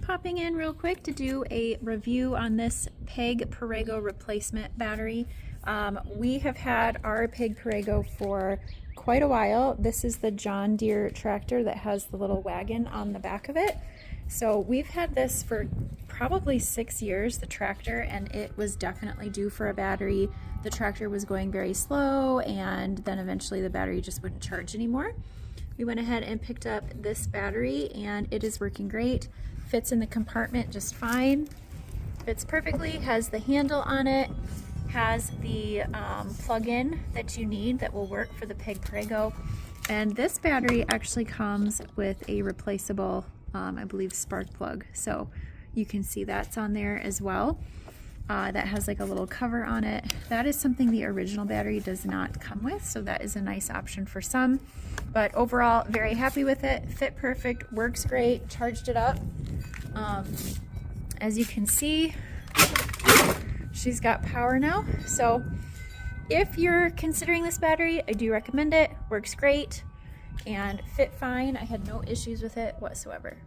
popping in real quick to do a review on this Peg-Perego replacement battery. We have had our Peg-Perego for quite a while. This is the John Deere tractor that has the little wagon on the back of it. So we've had this for probably 6 years, the tractor, and it was definitely due for a battery. The tractor was going very slow, and then eventually the battery just wouldn't charge anymore. We went ahead and picked up this battery, and it is working great. Fits in the compartment just fine. Fits perfectly, has the handle on it, has the plug-in that you need that will work for the Peg-Perego. And this battery actually comes with a replaceable, I believe, spark plug. So you can see that's on there as well. That has like a little cover on it. That is something the original battery does not come with, so that is a nice option for some. But overall, very happy with it. Fit perfect, works great, charged it up. As you can see, she's got power now. So if you're considering this battery, I do recommend it. Works great and fit fine. I had no issues with it whatsoever.